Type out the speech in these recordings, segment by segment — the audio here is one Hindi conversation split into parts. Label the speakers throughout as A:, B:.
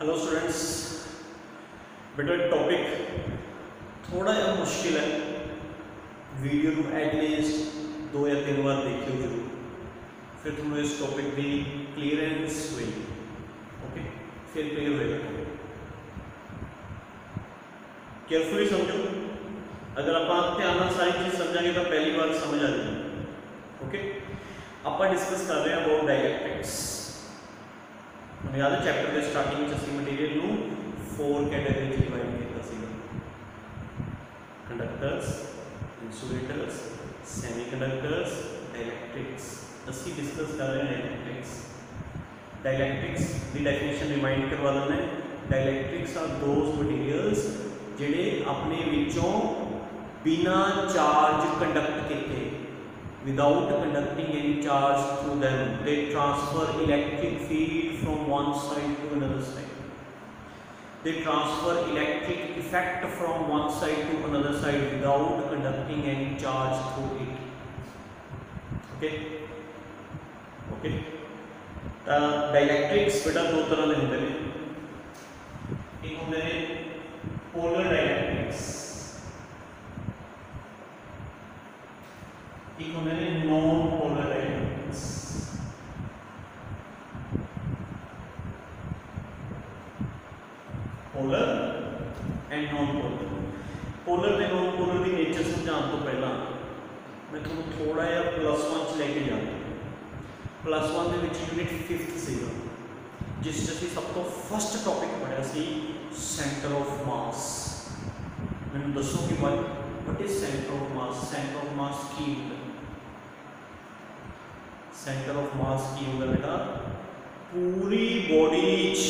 A: हेलो स्टूडेंट्स, बेटा टॉपिक थोड़ा जिहा मुश्किल है। वीडियो को एटलीस्ट 2 या 3 बार देखियो जरूर, फिर तुम्हें इस टॉपिक की क्लीयरेंस हुई। ओके, फिर क्लियर होएगा। केयरफुली समझो, अगर आप ध्यान नाल सारी चीज़ समझांगे तो पहली बार समझ आ जाएगी। ओके, आप डिस्कस कर रहे हैं अबाउट डायलैक्टिक्स। मैं याद है चैप्टर के स्टार्टिंग में असीं मटीरियल नूं 4 कैटेगरी में डिवाइड किया सीगा। Conductors, insulators, semiconductors, dielectrics. असीं डिस्कस कर रहे हैं डायलैक्ट्रिक्स। डायलैक्ट्रिक्स की डेफिनेशन रिमाइंड करवा देना है। डायलैक्ट्रिक्स आर दोज मटीरियल्स जिहड़े अपने विचों बिना चार्ज कंडक्ट किए, without conducting any charge through them, they transfer electric field from one side to another side. They transfer electric effect from one side to another side without conducting any charge through it. Okay, okay. Dielectrics बेटा 2 तरह के होंगे ने। एक होंगे ने पोलर डायलैक्ट्रिक्स, एक होंगे ने non polar dielectrics. Polar and non polar. Polar ते नॉन पोलर की नेचर समझाने तो पहला मैं तुहानूं थोड़ा जिहा +1 च लेके जाना। +1 दे विच यूनिट 5th सीगा, जिस च असीं सब तो फर्स्ट टॉपिक पढ़िया सी सेंटर ऑफ मास। मैनूं दसो कि what is centre of mass. Centre of मास की होंदा? सेंटर ऑफ मास की होंदा बेटा, पूरी बॉडी च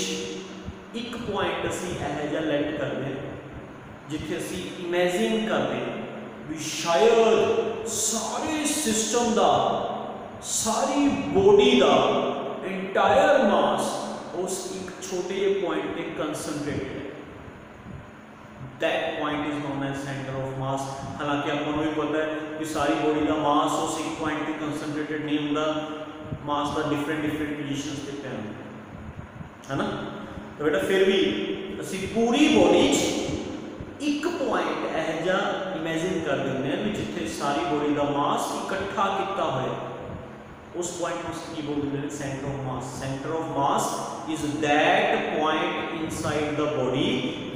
A: एक पॉइंट असीं इहो जिहा लैट करदे जिथे असीं इमेजिन करदे भी शायद सारे सिस्टम दा, सारी बॉडी दा एंटायर मास उस एक छोटे जे पॉइंट पे कंसनट्रेटेड है। That point is known as centre of mass. हालांकि आपको भी पता है कि सारी बॉडी का मास उस एक पॉइंट पे कंसनट्रेटेड नहीं होंदा। मास का डिफरेंट पोजीशंस पे पिया है ना। तो बेटा फिर भी असी पूरी बॉडी एक पॉइंट इहो जिहा इमेजिन कर देंगे हैं भी जिथे सारी बॉडी का मास इकट्ठा किया होया, उस पॉइंट को की बोलते हैं centre of mass. Centre of mass is that point inside the body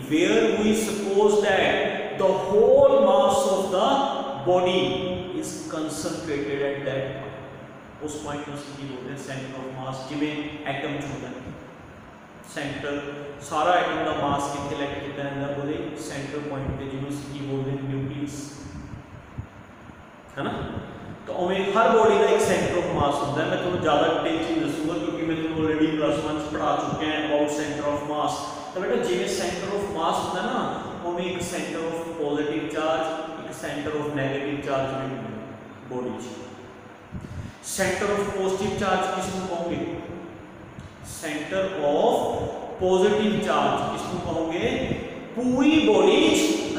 A: where we suppose that the whole mass of the body is concentrated at that point. उस पॉइंट को की बोलते हैं सेंटर ऑफ मास। जिमें एटम होता है सेंटर, सारा एटम का मास कितने लैके किया जाता है बोले सेंटर पॉइंट पे, जिन्होंने की बोलते हैं न्यूक्लियस, है ना। तो उमें हर बॉडी का एक सेंटर ऑफ मास होता है। मैं तुम्हें ज़्यादा डिटेल चीज दसूँगा क्योंकि मैं तुम्हें ऑलरेडी +1 पढ़ा चुके हैं अबाउट सेंटर ऑफ मास। तो बेटा जिवें सेंटर ऑफ मास होता है ना, उमें एक सेंटर ऑफ पॉजिटिव चार्ज, एक सेंटर ऑफ नेगेटिव चार्ज भी होता है body. Centre of positive charge किसको कहोगे? सेंटर ऑफ पॉजिटिव चार्ज किसको कहोगे? पूरी बॉडी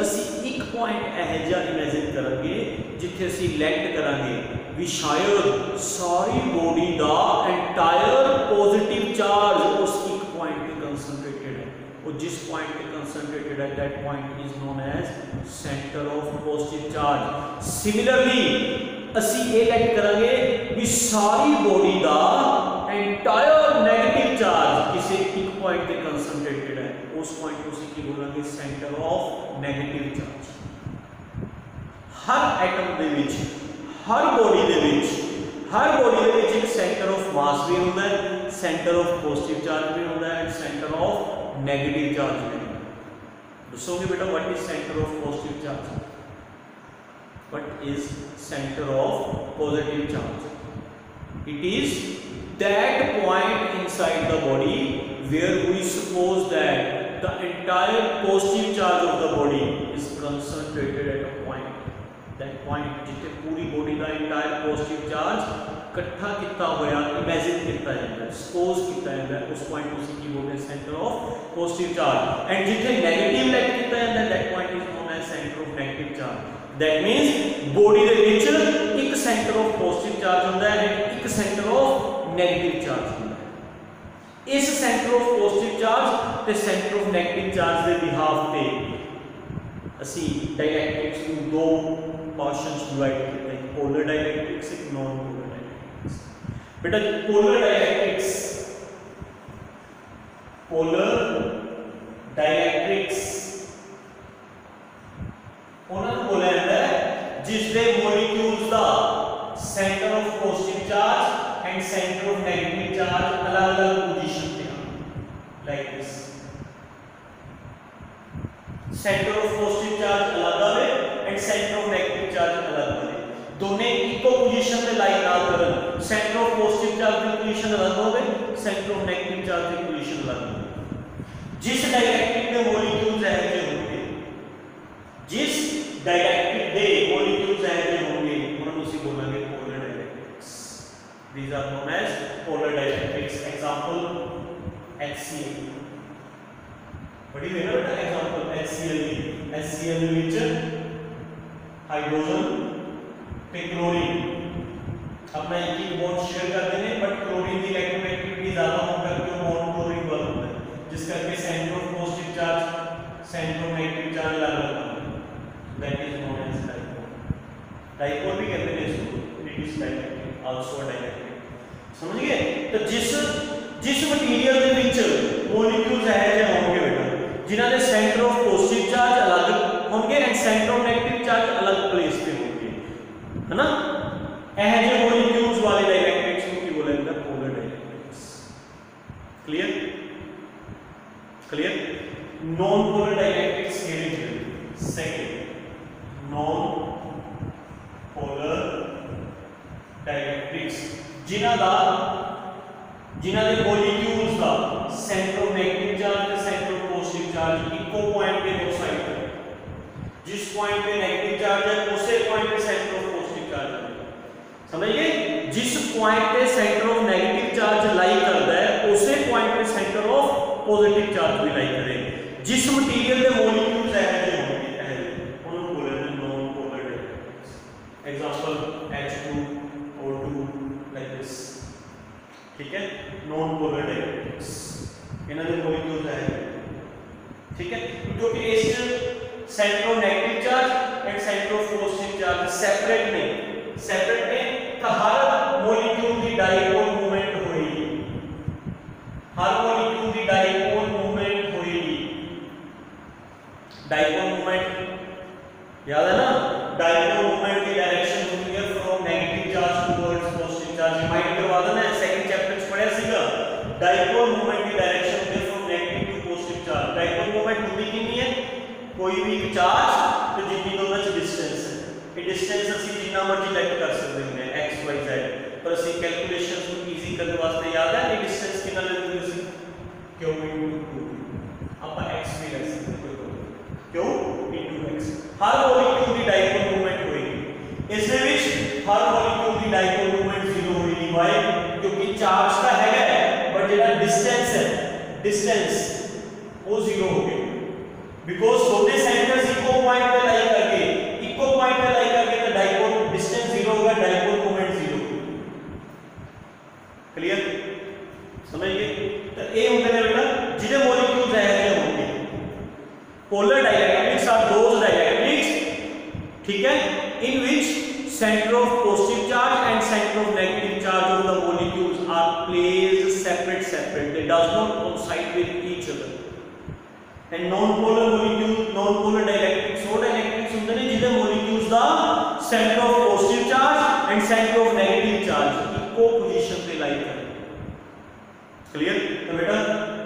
A: असी एक पॉइंट इहो जिहा इमेजिन करांगे जिथे असी लैट करांगे भी शायद सारी बॉडी का एंटायर पॉजिटिव चार्ज उस एक पॉइंट पे कंसनट्रेटेड है। और जिस पॉइंट पे कंसनट्रेटेड है that point is known as centre of positive charge. Similarly असी ये लैट करांगे भी सारी बॉडी का एंटायर नेगेटिव चार्ज किसी एक पॉइंट पे कंसनट्रेटेड है, उस पॉइंट को की बोलांगे सेंटर ऑफ नेगेटिव चार्ज। हर एटम दे विच, हर बॉडी दे विच, हर बॉडी दे विच एक सेंटर ऑफ मास भी होता है, सेंटर ऑफ पॉजिटिव चार्ज भी होता है, सेंटर ऑफ नेगेटिव चार्ज भी होता है। दसोगे बेटा what is centre of positive charge? What is centre of positive charge? It is that point inside the body where we suppose that the entire positive charge of the body is concentrated at a point. That point जिथे पूरी body का entire positive charge इकट्ठा किया होया imagine किया जाता है, suppose किया जाता है, उस point को की बोलते हैं center of positive charge। and जिथे negative लैट किया जाता है that point is known as center of negative charge। that means body दे विच एक center of positive charge होता है, एक center of नेगेटिव चार्ज होता है। इस सेंटर ऑफ पॉजिटिव चार्ज ते सेंटर ऑफ नेगेटिव चार्ज के बिहाफ पे असी डाइलेक्ट्रिक्स को दो पोर्शंस डिवाइड करते हैं, पोलर डाइलेक्ट्रिक्स एक नॉन पोलर डाइलेक्ट्रिक्स। बेटा पोलर डाइलेक्ट्रिक्स उन्होंने बोला जाता है जिसके मॉलिक्यूल्स का centre of positive charge and centre of negative charge अलग अलग पोजीशन पे हैं, like this. Centre of positive charge अलग है and centre of negative charge अलग है, दोनों इको पोजीशन पे लाई ना करन, सेंटर ऑफ पॉजिटिव चार्ज की पोजीशन अलग होवे, सेंटर ऑफ नेगेटिव चार्ज की पोजीशन अलग होवे। जिस डाइलेक्ट्रिक में मॉलिक्यूल्स ऐसे होंगे, जिस डाइलेक्ट्रिक दे मॉलिक्यूल्स ऐसे होंगे उन्हें उसी बोलेंगे polar dielectrics. These are known as polar dialectrics. Example HCl. बड़ी है ना बेटा एग्जांपल HCl की, HCl विच हाइड्रोजन पे क्लोरीन अपना एक ही बॉन्ड शेयर करते हैं, बट क्लोरीन की इलेक्ट्रोनेगेटिविटी ज्यादा होने करके बॉन्ड क्लोरीन बन होता है, जिस करके centre of positive charge centre of negative charge अलग होता है। That is known as dipole. Dipole भी कहते हैं इसको, it is dielectric also dielectric. समझ गए? तो जिस मटेरियल के विच मॉलिक्यूल्स ऐसे होंगे बेटा जिन्हां दे सेंटर ऑफ पॉजिटिव चार्ज अलग होंगे and centre of negative charge अलग प्लेस पे होंगे, है ना, ऐसे मॉलिक्यूल्स वाले डाइलेक्ट्रिक्स को की बोलेंगे polar dielectrics. Clear? Clear? Non polar dielectrics के लिए सेकंड नॉन पोलर डाइलेक्ट्रिक्स जिन्हां दे मॉलिक्यूल्स का सेंटर ऑफ नेगेटिव चार्ज ते centre of positive charge echo point पे दो साइड पे, जिस पॉइंट पे नेगेटिव चार्ज है उसे पॉइंट पे सेंटर ऑफ पॉजिटिव चार्ज है। समझ गए? जिस पॉइंट पे सेंटर ऑफ नेगेटिव चार्ज लाई करता है उसे पॉइंट पे सेंटर ऑफ पॉजिटिव चार्ज भी लाई करे। जिस मटेरियल के मॉलिक्यूल्स ऐसे होंगे उन्हें बोलेंगे non polar dielectrics. Example H2O2 like this, ठीक है, नॉन पोलर डाइलेक्ट्रिक्स इन्हां दे मॉलिक्यूल्स है, ठीक है, क्योंकि इस centre of negative charge and centre of positive charge separate ने तो हर मॉलिक्यूल की डाइपोल मूवमेंट होएगी, हर मॉलिक्यूल की डाइपोल मूवमेंट होएगी। डाइपोल मूवमेंट याद है ना, डाइपोल मूवमेंट की डायरेक्शन होती है from negative charge towards positive charge. Remind करवा देना, सेकंड चैप्टर में पढ़ा सीगा, डाइपोल मूवमेंट की डायरेक्शन होती है from negative to positive charge. Dipole movement होती कितनी है? कोई भी चार्ज तो जितनी दोनों च डिस्टेंस है, ये डिस्टेंस ਅਸੀਂ जितना मर्जी लेट कर सकते हैं x y z, पर ਅਸੀਂ कैलकुलेशंस को इजी करने वास्ते याद है ये डिस्टेंस कितना लेते हैं q * 2 ਆਪਾਂ x भी ले सकते हैं, q * x। हर मॉलिक्यूल की डाइपोल मूवमेंट होएगी, इसमें भी हर मॉलिक्यूल की डाइपोल मूवमेंट 0 होएगी। व्हाई? क्योंकि चार्ज का है बट जेड़ा डिस्टेंस है, डिस्टेंस वो 0 हो गया, बिकॉज़ दोनों सेंटर्स इको पॉइंट पे लाई करके तो डाइपोल डिस्टेंस 0 होगा, डाइपोल मूवमेंट 0। क्लियर? समझ गए? तो ए होते हैं बेटा जिन्हें मॉलिक्यूल्स ऐसे होंगे। Polar dielectrics are those dielectrics, ठीक है, in which centre of positive charge and centre of negative charge of the molecules are placed separate, they does not coincide with each other. And non polar molecule, non polar dielectrics वो डाइलेक्ट्रिक्स होंगे ने जिन्हें मॉलिक्यूल्स दा centre of positive charge and centre of negative charge इको पोजीशन पे लाई करे। क्लियर? तो बेटा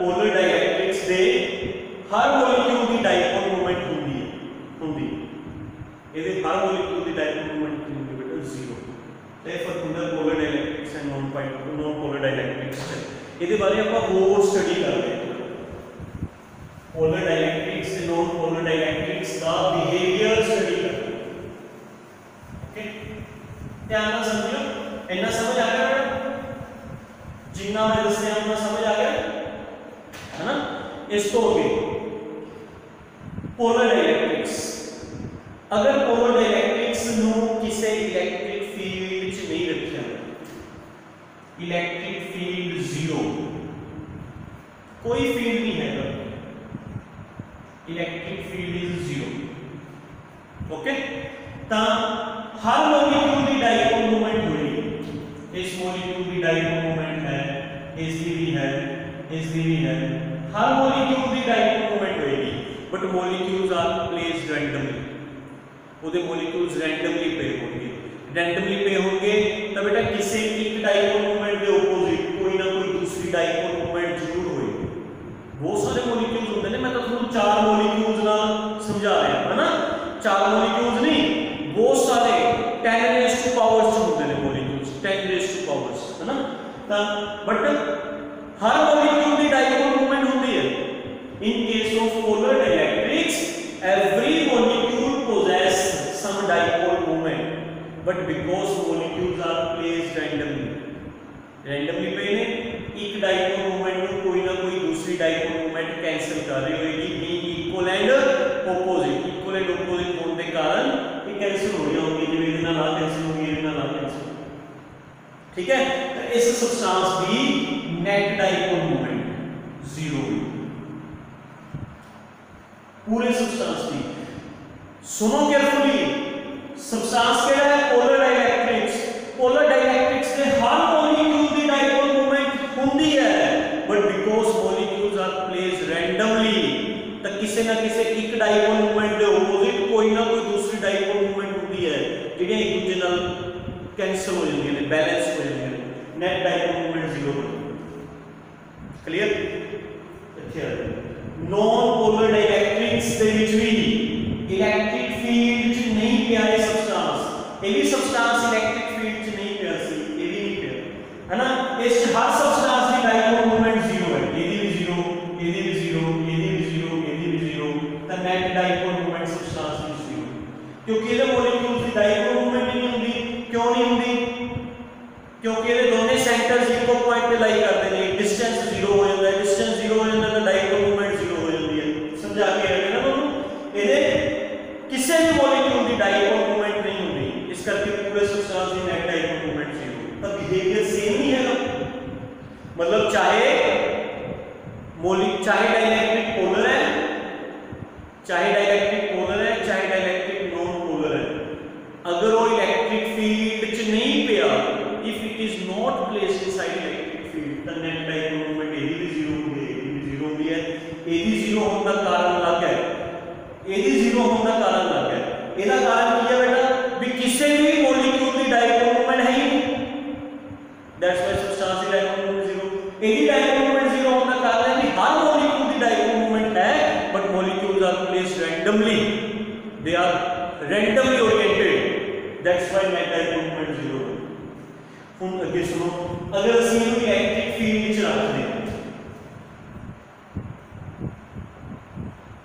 A: पोलर डाइलेक्ट्रिक्स दे हर मॉलिक्यूल की डाइपोल मूवमेंट होंदी ਇਹਦੇ हर मॉलिक्यूल की डाइपोल मूवमेंट होंदी बेटा 0। ਤੇ ਫਰਕ polar dielectrics and non polar dielectrics ਇਹਦੇ ਬਾਰੇ ਆਪਾਂ ਹੋਰ ਸਟੱਡੀ ਕਰਾਂਗੇ। पोलर डाइलेक्ट्रिक्स से नॉन पोलर डाइलेक्ट्रिक्स का बिहेवियर स्टडी करते हैं। ओके, ध्यान से समझियो, इतना समझ आ गया बेटा? जितना मैं दसया उतना समझ आ गया है ना? इसको हो गई पोलर डाइलेक्ट्रिक्स। अगर पोलर डाइलेक्ट्रिक्स नु किसी इलेक्ट्रिक फील्ड च नहीं रखिया, इलेक्ट्रिक फील्ड 0 कोई फील्ड नहीं है, electric field is zero. Okay, तो हर मॉलिक्यूल की डाइपोल मोमेंट हुई, इस मॉलिक्यूल की डाइपोल मोमेंट है, इसकी भी है, इसकी भी है, हर मॉलिक्यूल की डाइपोल मोमेंट होगी, but molecules are placed randomly, ਉਹਦੇ ਮੋਲੀਕਿਊल्स रैंडमली पे होंगे, रैंडमली पे होंगे तो बेटा किसी एक डाइपोल मोमेंट के ऑपोजिट कोई ना कोई दूसरी डाइपोल मोमेंट जरूर होएगी। बहुत सारे मॉलिक्यूल्स होते हैं, मैं तो ਤੁਹਾਨੂੰ चार मॉलिक्यूल्स ना समझा रहा है ना, चार मॉलिक्यूल्स नहीं, बहुत सारे 10 रेज़ टू पावर्स होते हैं मॉलिक्यूल्स, 10 रेज़ टू पावर्स, है ना। तो बट हर मॉलिक्यूल की डाइपोल मोमेंट होती है। In case of polar dielectrics every molecule possess some dipole moment, but because molecules are placed randomly पे ने एक dipole moment को कोई ना कोई दूसरी dipole moment कैंसिल कर रही होगी, being equal and opposite होने के कारण ये कैंसिल हो रही होंगी, जब ये ना कैंसिल होगी, ये ना कैंसिल, ठीक है। तो इस सब्सटेंस की नेट dipole moment जीरो, पूरे सब्सटेंस की। सुनो केयरफुली, सब्सटेंस केड़ा है? पोलर डाइइलेक्ट्रिक्स। पोलर डाइइलेक्ट्रिक्स के हर मॉलिक्यूल की डाइपोल मोमेंट होती है, but because molecules are placed randomly, तो किसी ना किसी एक डाइपोल मोमेंट के ऑपोजिट कोई ना कोई दूसरी डाइपोल मोमेंट होती है, ਜਿਹੜੀ एक दूसरे नाल कैंसिल हो जाती है, बैलेंस हो जाती है, नेट डाइपोल मोमेंट जीरो हो जाती है। क्लियर? अच्छा, नॉन पोलर डाइइलेक्ट्रिक्स ਦੇ ਵਿੱਚ ਵੀ इलैक्ट्रिक फील्ड च नहीं पिया ये सब्सटेंस, ये भी सब्सटेंस इलैक्ट्रिक फील्ड च नहीं पिया सी, ये भी नहीं पिया, है ना। इस हर सब्सटेंस की डाइपोल मोमेंट जीरो है, ये भी जीरो, ये भी जीरो, ये भी जीरो, ये भी जीरो, तो नेट डाइपोल मोमेंट सब्सटेंस की जीरो, क्योंकि ये मॉलिक्यूल्स की डाइपोल मोमेंट नहीं होती। क्यों नहीं होती? क्योंकि ये दोनों सेंटर्स इक्वल पॉइंट पे लाई करते हैं, डिस्टेंस जीरो हो जाता है, डिस्टेंस जीरो हो जाता है तो डाइपोल मोमेंट जीरो हो जाती है। समझा के रखना ना दोनों, ये किसी भी मॉलिक्यूल की डाइपोल मोमेंट नहीं होती, इस करके पूरे सब्सटेंस की नेट डाइपोल मोमेंट जीरो। तब बिहेवियर सेम नहीं है ना, मतलब चाहे डाइइलेक्ट्रिक पोलर है, चाहे डाइइलेक्ट्रिक नॉन पोलर है, अगर वो इलेक्ट्रिक फील्ड च नहीं पिया, if it is not placed inside electric field, the net dipole moment ये भी जीरो होगी, ये भी जीरो होगी है। ये भी जीरो होने का कारण अलग है, ਇਹਦੀ ਜ਼ੀरो होने का कारण लग गया। ਇਹਦਾ कारण ਕੀ ਹੈ बेटा? भी किसी भी मॉलिक्यूल की डाइपोल मोमेंट है ही नहीं, दैट्स व्हाई सब्सटेंस की डाइपोल मोमेंट जीरो। ਇਹਦੀ डाइपोल मोमेंट जीरो होने का कारण है कि हर मॉलिक्यूल की डाइपोल मोमेंट है, but molecules are placed randomly, they are randomly oriented, that's why net dipole moment zero. ਹੁਣ ਅੱਗੇ ਸੁਣੋ, अगर ਅਸੀਂ ਇਹਨੂੰ इलेक्ट्रिक फील्ड ਵਿੱਚ ਰੱਖਦੇ ਹਾਂ,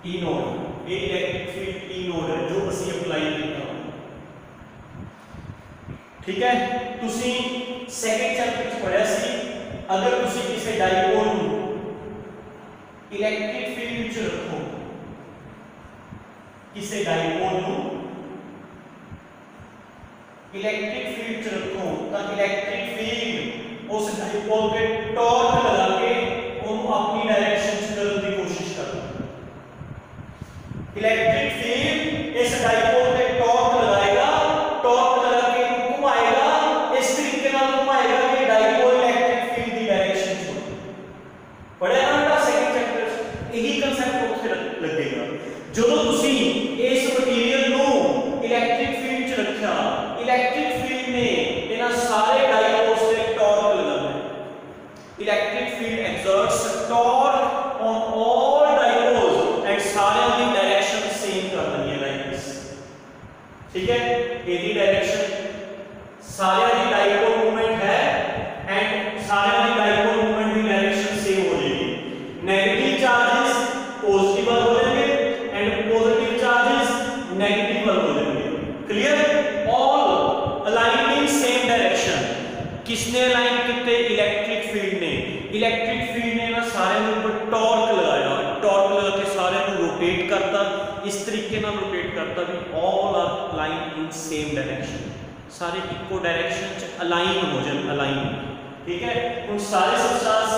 A: E नोड, ये इलेक्ट्रिक फील्ड E नोड है जो ਅਸੀਂ ਅਪਲਾਈ ਕੀਤਾ, ठीक है। ਤੁਸੀਂ ਸੈਕੰਡ ਚੈਪਟਰ ਵਿੱਚ ਪੜਿਆ ਸੀ, अगर ਤੁਸੀਂ ਕਿਸੇ डाइपोल ਨੂੰ इलेक्ट्रिक फील्ड ਵਿੱਚ ਰੱਖੋ, ਕਿਸੇ डाइपोल ਨੂੰ इलेक्ट्रिक फील्ड ਵਿੱਚ ਰੱਖੋ, ਤਾਂ इलेक्ट्रिक फील्ड उस डाइपोल पे टॉर्क लगा के ਉਹਨੂੰ अपनी डायरेक्शन ਚ ਕਰਨ ਦੀ कोशिश करता है। इलेक्ट्रिक फील्ड इस डाइपोल पे टॉर्क लगाएगा, टॉर्क लगा के घुमाएगा, इस तरीके से घुमाएगा कि डाइपोल इलेक्ट्रिक फील्ड की डायरेक्शन छोड़ पढ़े ना बेटा सेकंड चैप्टर, यही कांसेप्ट ਉੱਥੇ लगेगा। ਜਦੋਂ ਤੁਸੀਂ ਇਸ ਮਟੀਰੀਅਲ ਨੂੰ इलेक्ट्रिक फील्ड ਚ ਰੱਖਿਆ, इलेक्ट्रिक फील्ड ने ਇਹਨਾਂ ਸਾਰੇ डाइपोल्स पे टॉर्क लगाना है। Electric field exerts torque on all dipoles and सारे की डायरेक्शन सेम कर देनी है लाइक दिस, ठीक है। एदी डायरेक्शन सारे की डाइपोल मोमेंट है एंड सारे की डाइपोल मोमेंट की डायरेक्शन सेम हो जाएगी। नेगेटिव चार्जेस पॉजिटिव हो जाएंगे एंड पॉजिटिव चार्जेस नेगेटिव हो जाएंगे। Clear? All aligned in same direction. किसने अलाइन किए? इलेक्ट्रिक फील्ड ने। इलेक्ट्रिक फील्ड ने ना सारे के ऊपर टॉर्क लगाया, टॉर्क लगा के सारे को रोटेट करता, इस तरीके ना रोटेट करता भी all are align in same direction, सारे इको डायरेक्शन च अलाइन हो जाए, अलाइन, ठीक है। उन सारे सब्सटेंस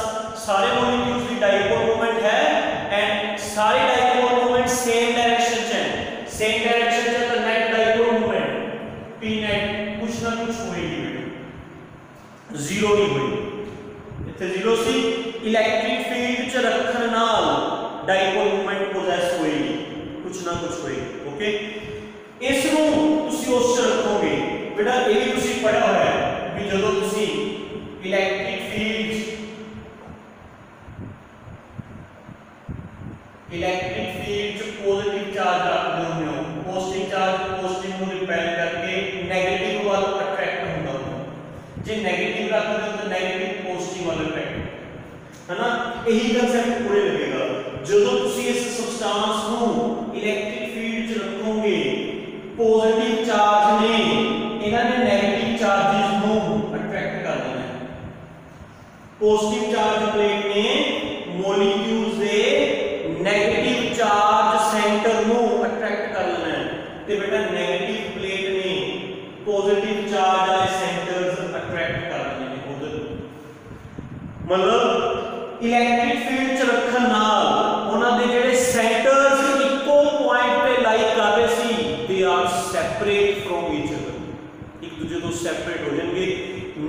A: सारे मॉलिक्यूल्स की डाइपोल मोमेंट है एंड सारे डाइपोल मोमेंट सेम डायरेक्शन च है, सेम डायरेक्शन च तो net dipole moment p net कुछ ना कुछ होएगी बेटा, जीरो नहीं होएगी। इथे जीरो सी इलेक्ट्रिक फील्ड च रखण नाल डाइपोल मोमेंट पोजेस होएगी, कुछ ना कुछ होएगी। ओके, इस नु तुसी उस च रखोगे बेटा, ये भी तुसी पढ़ा होया है भी जदों तुसी इलेक्ट्रिक फील्ड पॉजिटिव चार्ज रखते हो, पॉजिटिव चार्ज पॉजिटिव को रिपेल करके नेगेटिव वाल अट्रैक्ट होगा, जे नेगेटिव रखते हो तो नेगेटिव पॉजिटिव वाल अट्रैक्ट, है ना। यही कांसेप्ट पूरे लगेगा जदों तुसी इस सब्सटेंस को इलेक्ट्रिक फील्ड च रखोगे, पॉजिटिव चार्ज ने इन्हां ने नेगेटिव चार्जेस को अट्रैक्ट कर देना है। पॉजिटिव चार्ज प्लेट ने मॉलिक्यूल्स दे नेगेटिव चार्ज सेंटर नु अट्रैक्ट कर लेना है ते बेटा नेगेटिव प्लेट ने पॉजिटिव चार्ज वाले सेंटर्स अट्रैक्ट कर लेने ने उधर। मतलब इलेक्ट्रिक फील्ड च रखण नाल उन्हां दे जेडे सेंटर्स इक्को पॉइंट पे लाई कर रहे सी, they are separate from each other, एक दूसरे तो सेपरेट हो जाएंगे।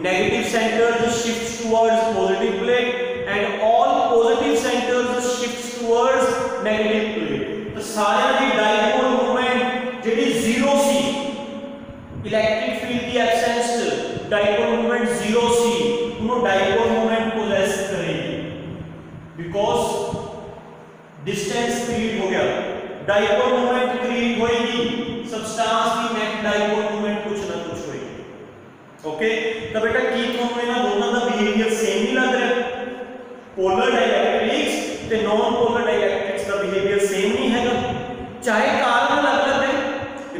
A: Negative centres shifts towards positive plate and all positive centers shifts towards negative plate। तो सारे दी डाइपोल मोमेंट जेडी जीरो सी, इलेक्ट्रिक फील्ड की एब्सेंस च डाइपोल मोमेंट जीरो सी, उन्हों डाइपोल मोमेंट पोजेस करेगी बिकॉज डिस्टेंस क्रिएट हो गया, डाइपोल मोमेंट क्रिएट होएगी, सब्सटेंस की नेट डाइपोल मोमेंट कुछ ना कुछ होएगी। ओके, तो बेटा की तुहानू इन्हां दोनों दा बिहेवियर सेम नहीं लग रहा? पोलर डाइलेक्ट्रिक्स ते नॉन पोलर डाइलेक्ट्रिक्स का बिहेवियर सेम नहीं हैगा, चाहे कारण अलग-अलग है,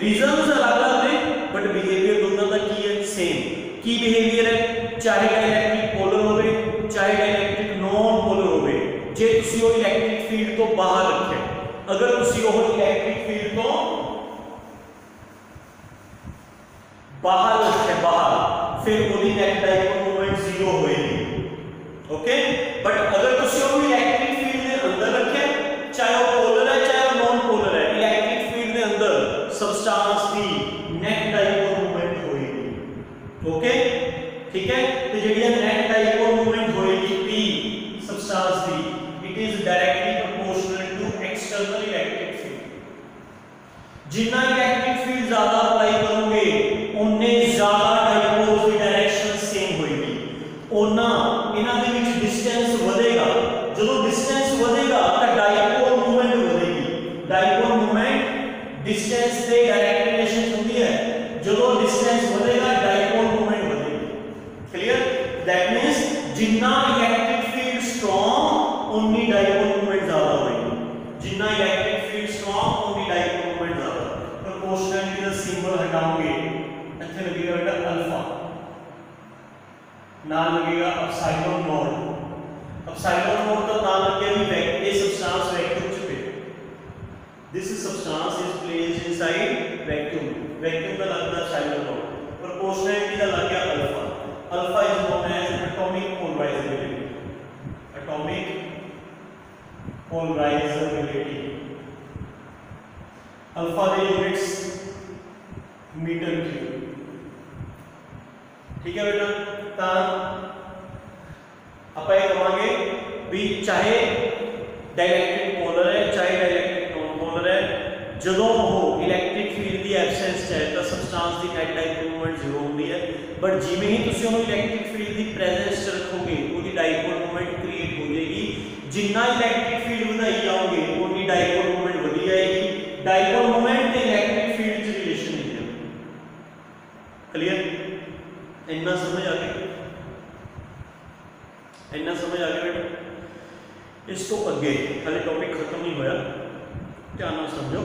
A: रीजंस अलग-अलग है, बट बिहेवियर दोनों का की है सेम। की बिहेवियर है, चाहे डाइलेक्ट्रिक पोलर होवे चाहे डाइलेक्ट्रिक नॉन पोलर होवे, जे तुसी वो इलेक्ट्रिक फील्ड तो बाहर रखे, अगर तुसी वो इलेक्ट्रिक फील्ड तो बाहर रखे, बाहर, फिर ओदी नेट डाइपोल मोमेंट जीरो होएगी। ओके, बट अगर तुसी वो इलेक्ट्रिक फील्ड के अंदर रखे, चाहे वो पोलर है चाहे वो नॉन पोलर है, इलेक्ट्रिक फील्ड के अंदर सब्सटेंस की नेट डाइपोल मोमेंट होएगी। ओके, ठीक है, तो जेडी नेट डाइपोल मोमेंट होएगी p सब्सटेंस की, it is directly proportional to external electric field. जितना इलेक्ट्रिक फील्ड ज्यादा अप्लाई करोगे उन्ने ज्यादा डाइपोल्स की डायरेक्शन सेम होएगी, ओना इन्हां दे विच डिस्टेंस ਵਧੇਗਾ। ਜਦੋਂ डिस्टेंस ਵਧੇਗਾ ਤਾਂ डाइपोल मूवमेंट ਵਧੇਗੀ। डाइपोल मूवमेंट डिस्टेंस से डायरेक्ट रिलेशन ਹੁੰਦੀ है, ਜਦੋਂ डिस्टेंस ਵਧੇਗਾ डाइपोल मूवमेंट ਵਧੇਗੀ। क्लियर? दैट मींस जितना इलेक्ट्रिक फील्ड स्ट्रांग उन्नी डाइपोल मूवमेंट ज्यादा होएगी, जितना इलेक्ट्रिक फील्ड स्ट्रांग उन्नी डाइपोल मूवमेंट ज्यादा। प्रोपोर्शनलिटी का सिंबल हटाओगे, ਇੱਥੇ लगेगा बेटा अल्फा, नाम लगेगा एप्सिलॉन नॉट। एप्सिलॉन नॉट का नाम लग गया भी ये सब्सटेंस वैक्यूम च पे, this substance is placed inside vacuum, vacuum का लगता है एप्सिलॉन नॉट। प्रोपोर्शनलिटी का लग गया alpha, alpha is known as atomic polarizability, atomic polarizability. Alpha के यूनिट्स मीटर क्यूब, ठीक है बेटा। ता ਆਪਾਂ ਇਹ ਕਹਾਂਗੇ ਵੀ ਚਾਹੇ डाइलेक्ट्रिक पोलर है चाहे डाइलेक्ट्रिक नॉन पोलर है, ਜਦੋਂ ਉਹ ਇਲੈਕਟ੍ਰਿਕ ਫੀਲਡ ਦੀ ਐਬਸੈਂਸ ਚ ਹੈ ਤਾਂ ਸਬਸਟੈਂਸ ਦੀ ਨੈਟ ਡਾਈਪੋਲ ਮੂਵਮੈਂਟ ਜ਼ੀਰੋ ਹੁੰਦੀ ਹੈ, ਬਟ ਜਿਵੇਂ ਹੀ ਤੁਸੀਂ ਉਹਨੂੰ ਇਲੈਕਟ੍ਰਿਕ ਫੀਲਡ ਦੀ ਪ੍ਰੈਜ਼ੈਂਸ ਚ ਰੱਖੋਗੇ ਉਹਦੀ ਡਾਈਪੋਲ ਮੂਵਮੈਂਟ ਕ੍ਰੀਏਟ ਹੋ ਜਾਏਗੀ। ਜਿੰਨਾ ਇਲੈਕਟ੍ਰਿਕ ਫੀਲਡ ਵਧਾਈ ਜਾਓਗੇ ਉਨੀ ਡਾਈਪੋਲ ਮੂਵਮੈਂਟ ਵਧੀ ਜਾਏਗੀ। डाइपोल मोमेंट ते इलेक्ट्रिक फील्ड च रिलेशन नहीं है। क्लियर? इतना समझ आ गया, इतना समझ आ गया बेटा। इस तो अगे हले टॉपिक खत्म नहीं होया, ध्यान नाल समझो।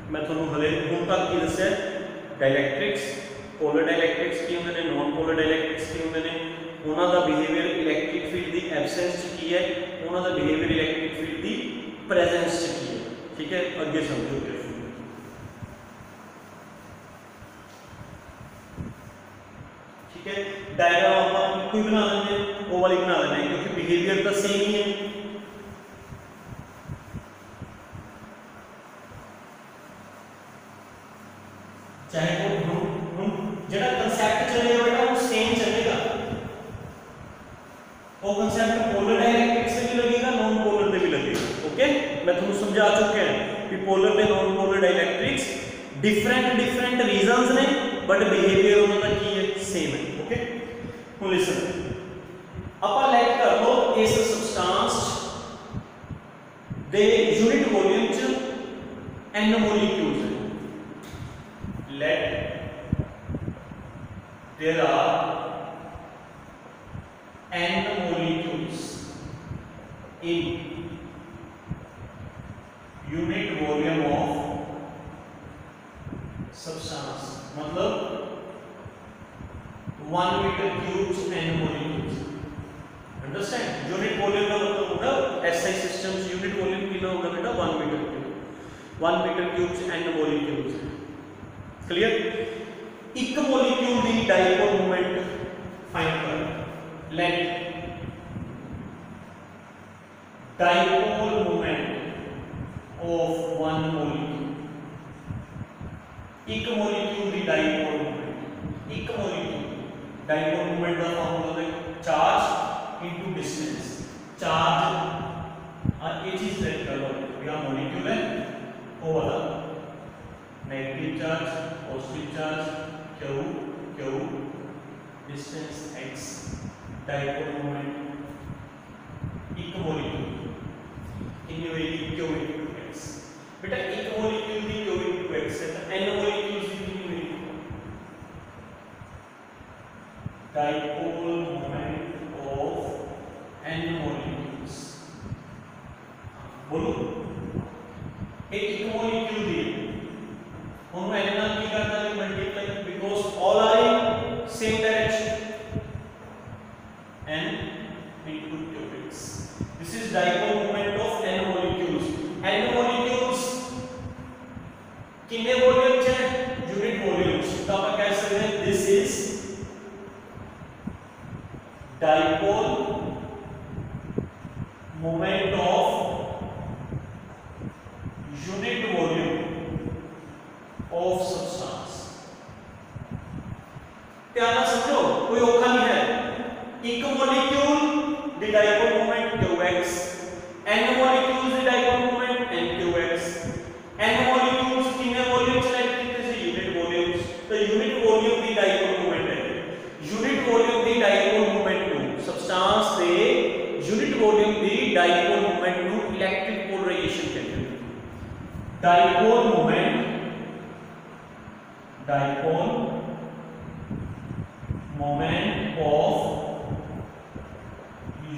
A: मैं तुहानू हले हुण तक की दस्सिया डाइलैक्ट्रिक्स, पोलर डाइलैक्ट्रिक्स की होंदे ने, नॉन पोलर डाइलैक्ट्रिक्स की होंदे ने, उन्हां दा behaviour electric field the absence च की है, उन्हां दा behaviour electric field the presence च की है। ठीक है, अगे समझो। ठीक है, डायग्राम आप कोई बना लेंगे, वो वाली बना लेना है, क्योंकि बिहेवियर बिहेवियर तो सेम ही है। चाहे वो जेड़ा कंसेप्ट चलेगा बेटा वो सेम चलेगा। वो कंसेप्ट पोलर डाइलेक्ट्रिक्स से भी लगेगा, नॉन पोलर में भी लगेगा। ओके, मैं तुमको समझा चुके हैं कि पोलर ते non polar dielectrics different reasons ने बट बिहेवियर उनका की है सेम है। ओके, तो लिसन ਆਪਾਂ ਲੈਟ ਕਰ ਲੋ ਇਸ ਸਬਸਟੈਂਸ ਦੇ यूनिट वॉल्यूम ਚ n ਮੋਲੀਕਿਊਲਸ ਹੈ। let there are n molecules in unit volume of substance, मतलब 1 metre cube n molecules। Understand, unit volume का मतलब होगा एसआई सिस्टम्स यूनिट वॉल्यूम कितना होगा बेटा 1 metre cube. 1 metre cube n molecules है। क्लियर, एक मॉलिक्यूल दी डाइपोल मोमेंट फाइंड कर। Let dipole moment of one molecule, एक मॉलिक्यूल दी डाइपोल मोमेंट, एक मॉलिक्यूल डाइपोल मोमेंट का फॉर्मूला है चार्ज इनटू डिस्टेंस। चार्ज और ये चीज सेट कर लो, यहां मॉलिक्यूल है वो वाला negative charge positive charge Q Q distance x dipole moment एक मॉलिक्यूल कितनी होगी क्यू इनटू x। बेटा एक मॉलिक्यूल दी क्यू इनटू x है तो n मॉलिक्यूल्स दी कितनी होगी dipole moment of n molecules. बोलो एक मॉलिक्यूल दी उनको n नाम की करना है multiply because all are in same direction n into qx। This is dipole moment of n molecules. n molecules कितने वॉल्यूम है यूनिट वॉल्यूम्स, तो आप कह सकते हैं this is dipole moment of unit volume of substance. ध्यान से समझो, कोई औखा नहीं है। एक मॉलिक्यूल द dipole moment qx, n molecules द dipole moment nqx। n molecules कितने वॉल्यूम सेलेक्ट किए थे यूनिट वॉल्यूम्स, तो यूनिट वॉल्यूम द डाइपोल मोमेंट है। यूनिट वॉल्यूम द डाइपोल मोमेंट नु सब्सटेंस दे यूनिट वॉल्यूम द डाइपोल मोमेंट नु इलेक्ट्रिक पोलराइजेशन कहते हैं। Dipole moment dipole moment of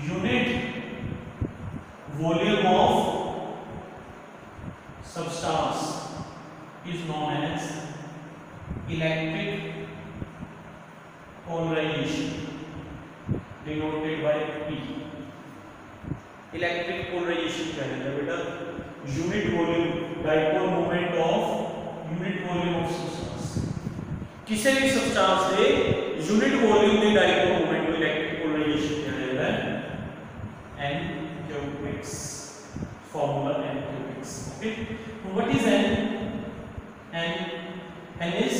A: unit volume of substance is known as electric polarisation denoted by P। Electric polarisation क्या है बेटा, unit volume dipole moment of unit volume of substance. किसी भी सब्सटेंस से यूनिट वॉल्यूम में डाइपोल मोमेंट को इलेक्ट्रिक पोलराइजेशन किया जाता है nqx। Formula nqx। Okay, what is n? n is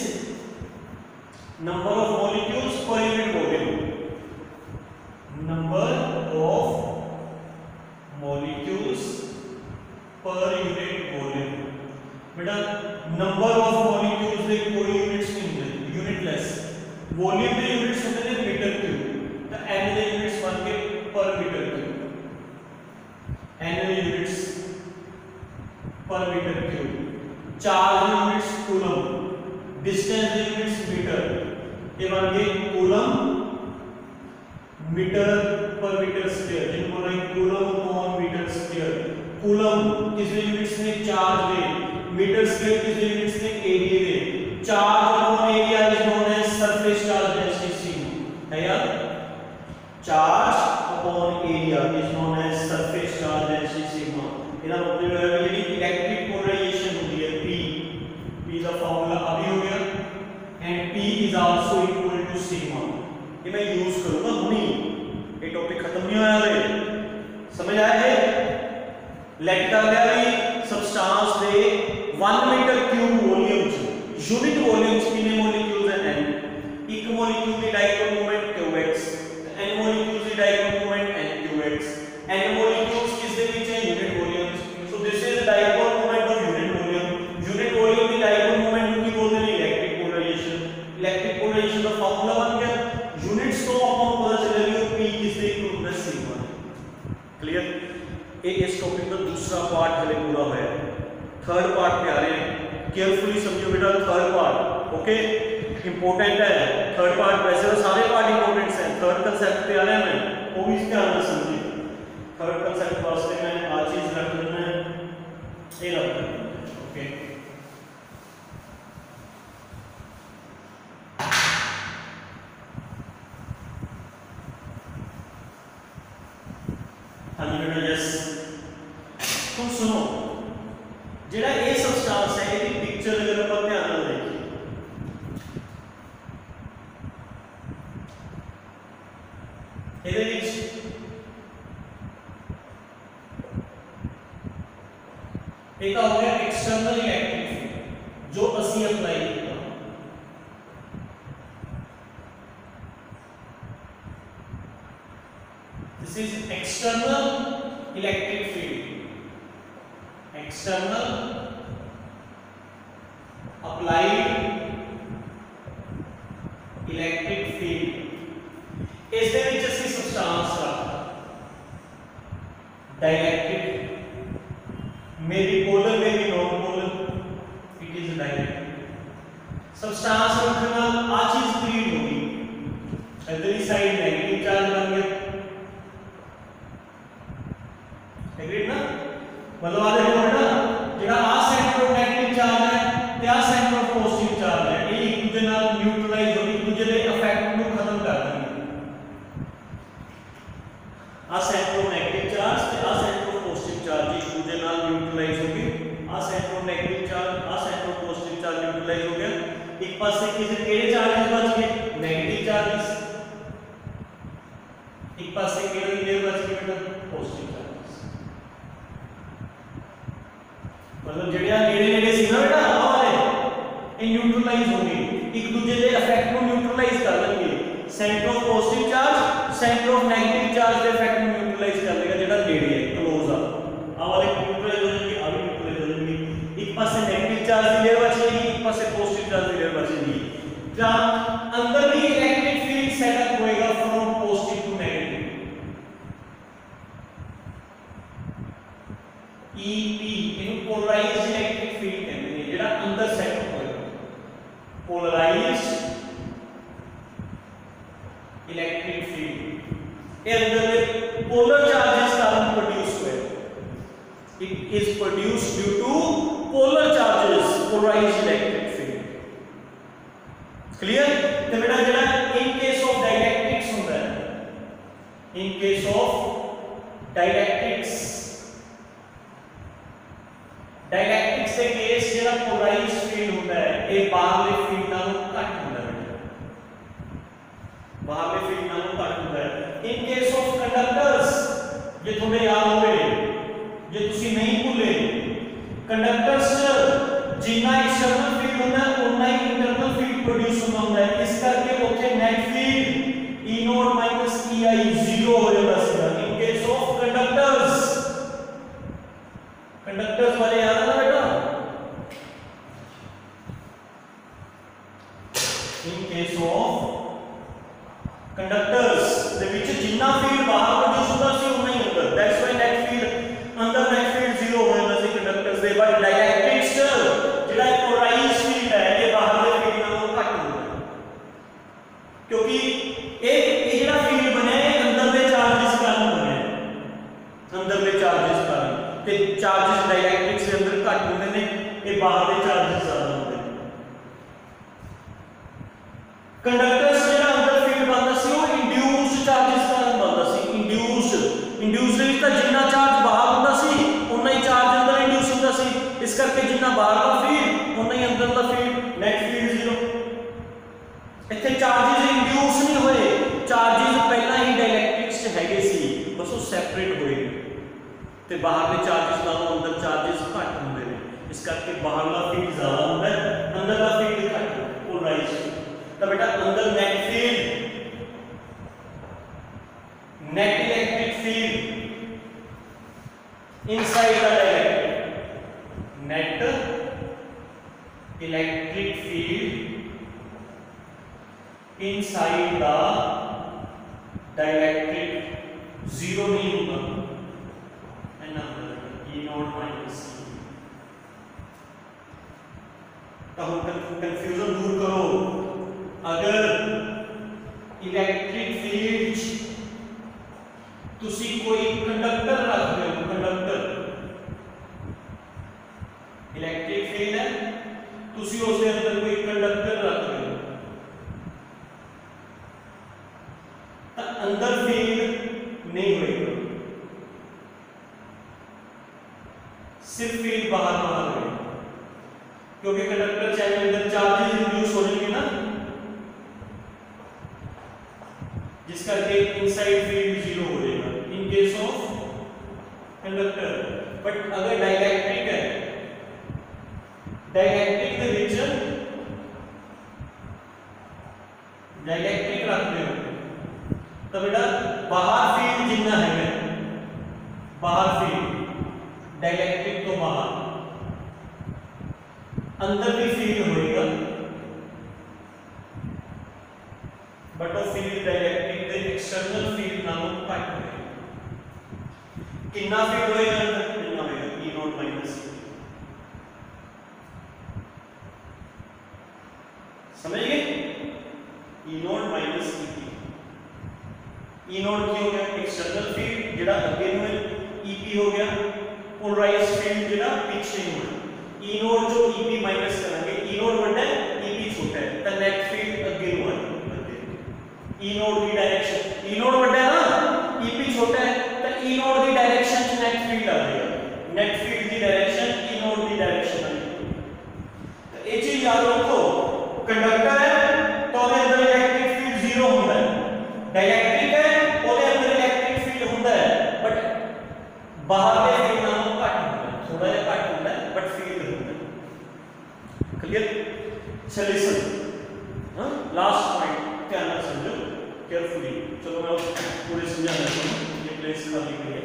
A: number of molecules per unit volume। number of molecules per unit volume। बेटा नंबर ऑफ मॉलिक्यूल्स दे कोई यूनिट्स नहीं होते, यूनिटलेस। वॉल्यूम दे यूनिट्स होते हैं मीटर क्यूब, तो n दे यूनिट्स बन के पर मीटर क्यूब। n दे यूनिट्स पर metre cube. Charge units coulomb, distance units metre, ये बन गए कूलम मीटर पर मीटर स्क्वायर, जिनको बोल रहे हैं coulomb upon metre square. Coulomb किस यूनिट्स में चार्ज दे, मीटर स्क्वायर किस यूनिट्स में एरिया दे। Charge upon area is known as surface charge density है यार। Charge upon area is known as surface charge density sigma. इधर मतलब है कि इलेक्ट्रिक पोलराइजेशन होती है P का फार्मूला अभी हो गया and P is also equal to sigma. ये मैं यूज करूंगा हुनी, ये टॉपिक खत्म नहीं होया है। समझ आया है? लेट कर लिया भी सबस्टांस दे 1 मीटर क्यूब वॉल्यूम च यूनिट वॉल्यूम च कितने मॉलिक्यूल्स हैं n एक मॉलिक्यूल की dipole moment qx n molecules की dipole moment nqx n molecules किस दे विच है unit volume so this is dipole moment of unit volume की डायपोल मोमेंट की बोलते हैं इलेक्ट्रिक पोलराइजेशन का फार्मूला बन गया यूनिट्स तो अपन को पता चल गया p किस दे इक्वल होता है सिग्मा क्लियर ये इस टॉपिक का दूसरा पार्ट हले पूरा है थर्ड पार्ट पे आ रहे हैं केयरफुली समझो बेटा थर्ड पार्ट ओके इंपॉर्टेंट है थर्ड पार्ट वैसे तो सारे पार्ट इंपॉर्टेंट हैं थर्ड कांसेप्ट पे आ रहे हैं मैं वो भी ध्यान से समझिए थर्ड कांसेप्ट वास्ते मैं आज चीज रख लेना है ये रख लेना ओके हाँ जी बेटा यस तो सुनो जेड़ा ये सबस्टांस है इसकी पिक्चर अगर अपन ध्यान ਨਾਲ देखिए ਇਹਦੇ ਵਿੱਚ एक हो गया एक्सटर्नल इलेक्ट्रिक फील्ड जो ਅਸੀਂ अप्लाई किया this is external electric field external applied electric field इस दे विच ਅਸੀਂ सबस्टांस रखा dielectric may be polar may be non polar it is a dielectric substance रखना आ चीज क्रिएट होगी इधर ही साइड नेगेटिव चार्ज बन गया एग्रीड ना मतलब आ देखो बेटा जेड़ा आ सेंटर ऑफ नेगेटिव चार्ज है ते आ सेंटर ऑफ पॉजिटिव चार्ज है ये एक दूसरे नाल न्यूट्रलाइज हो एक दूसरे दे इफेक्ट ਨੂੰ खत्म कर देंगे आ सेंटर ऑफ नेगेटिव चार्ज ते आ सेंटर ऑफ पॉजिटिव चार्ज एक दूसरे नाल न्यूट्रलाइज हो गए आ सेंटर ऑफ नेगेटिव चार्ज आ centre of positive charge neutralise हो गया एक पास से किसी केड़े चार्जेस बच गए नेगेटिव चार्जेस एक पास से केड़े लेयर बच गए बेटा पॉजिटिव चार्जेस मतलब जेड़ा नेड़े नेड़े सी ना बेटा आ वाले ये न्यूट्रलाइज हो गए एक दूसरे दे इफेक्ट को न्यूट्रलाइज कर देंगे centre of positive charge centre of negative charge के इफेक्ट को न्यूट्रलाइज कर देगा जेड़ा नेड़े है क्लोज आ वाले न्यूट्रलाइज हो जाएंगे आ भी न्यूट्रलाइज हो जाएंगे एक पास से नेगेटिव चार्ज की लेयर बचेगी एक पास से पॉजिटिव चार्ज की लेयर बचेगी जहां अंदर भी इलेक्ट्रिक फील्ड सेटअप होएगा from positive to negative EP इनको पोलराइज्ड इलेक्ट्रिक फील्ड कहते हैं जेड़ा अंदर सेटअप होएगा पोलराइज्ड इलेक्ट्रिक फील्ड ये अंदर पोलर चार्जेस कारण प्रोड्यूस हुए it is produced due to polar charges polarized electric field clear तो बेटा जेड़ा in case of dielectrics होता है in case of dielectrics के केस जेड़ा polarized field होता है ये बाहरले फील्ड नालों घट होता है बाहरले फील्ड नालों घट होता है in case of conductors ये थोड़े याद होवे जे तुसी नहीं भूले कंडक्टर्स जितना एक्सटर्नल फील्ड होता है उतना ही इंटरनल फील्ड प्रोड्यूस होता है इस करके ओथे net field E naught minus EI 0 हो जाता है इन केस ऑफ कंडक्टर्स वाले याद है ना बेटा इन केस ऑफ कंडक्टर्स दे विच जितना फील्ड बाहर प्रोड्यूस होता है उतना ही अंदर दैट्स व्हाई नेट फील्ड अंदर नेट फील्ड 0 हो जाता है कंडक्टर्स दे बट डाइलेक्ट्रिक्स जेड़ा पोलराइज्ड फील्ड है ये बाहरले फील्ड नालों घट होता है क्योंकि ये जेड़ा फील्ड बने अंदरले चार्जेस कारण बने अंदरले चार्जेस कारण ते चार्जेस डाइलेक्ट्रिक्स के अंदर घट होते हैं ये बाहरले चार्जेस ज्यादा होते हैं कंडक्टर्स जेड़ा अंदर फील्ड बनता सी वो इंड्यूस्ड चार्जेस कारण बनता सी इंड्यूस्ड दे विच जितना चार्ज बाहर होता सी उतना ही चार्ज अंदर इंड्यूस होता सी इस करके जितना बाहर का फील्ड उतना ही अंदर का फील्ड नेट फील्ड 0 इत्थे चार्जेस इंड्यूस नहीं होए चार्जेस पहला ही डाइलेक्ट्रिक्स च हैगे सी बस वो सेपरेट होए ਤੇ ਬਾਹਰਲੇ ਚਾਰजेस ਨਾਲੋਂ ਅੰਦਰ ਚਾਰजेस ਘੱਟ ਹੁੰਦੇ ਨੇ, ਇਸ ਕਰਕੇ ਬਾਹਰਲਾ ਫੀਲਡ ਜ਼ਿਆਦਾ ਹੁੰਦਾ ਹੈ, ਅੰਦਰਲਾ ਫੀਲਡ ਘੱਟ ਹੁੰਦਾ ਹੈ, ਪੋਲਰਾਈਜ਼ਡ। ਤਾਂ ਬੇਟਾ ਅੰਦਰ net field, net electric field inside the dielectric, net electric field inside the dielectric zero नहीं होगा, है ना, E नॉट माइनस E। तो हम कंफ्यूजन दूर करो, अगर इलेक्ट्रिक फील्ड तुसी कोई कंडक्टर रख रहे हो, कंडक्टर इलेक्ट्रिक फील्ड है, तुसी उसके अंदर कोई कंडक्टर रख रहे हो, तो अंदर फील्ड नहीं होएगा, सिर्फ फील्ड बाहर बाहर होएगा, क्योंकि कंडक्टर चाहे अंदर चार्जेस इंड्यूस हो जाएंगे ना, जिस करके इनसाइड फील्ड जीरो हो जाएगा इन केस ऑफ कंडक्टर। बट अगर डाइलेक्ट्रिक है, डाइलेक्ट्रिक के विच डाइलेक्ट्रिक रखते हो तो बेटा बाहर फील्ड जितना है, बाहर फील्ड डाइलेक्ट्रिक तो बाहर, अंदर भी फील्ड होएगा, बट वो फील्ड डाइलेक्ट्रिक के एक्सटर्नल फील्ड नालों घट होएगा। कितना फील्ड होएगा अंदर, कितना होएगा E नॉट माइनस E। समझ गए, E naught minus E। E not की हो गया एक्सटर्नल फील्ड जेड़ा अगे नु है, EP हो गया पोलराइज्ड फील्ड जेड़ा पीछे नु है। E नॉट जो EP माइनस करेंगे, E नॉट बड़ा है, EP छोटा है, तो नेट फील्ड अगे नु है, E नोड की डायरेक्शन, E नोड बड़ा है ना, EP छोटा है, तो E नोड की डायरेक्शन च नेट फील्ड आ जाएगा, नेट फील्ड की डायरेक्शन E नोड की डायरेक्शन आ जाएगी। तो ये चीज याद रखो, कंडक्टर है तो ਉਹਦੇ अंदर इलेक्ट्रिक फील्ड जीरो ਹੁੰਦਾ है, डाइलेक्ट्रिक है ਉਹਦੇ अंदर इलेक्ट्रिक फील्ड ਹੁੰਦਾ है, बट बाहरले फील्ड नालों घट ਹੁੰਦਾ है, थोड़ा ਜਿਹਾ घट ਹੁੰਦਾ है, बट फील्ड ਹੁੰਦਾ है। क्लियर, चलिए सर हां लास्ट पॉइंट ध्यान से समझो केयरफुली। चलो मैं पूरे समझा देता हूं, ये प्लेस खाली हुई है।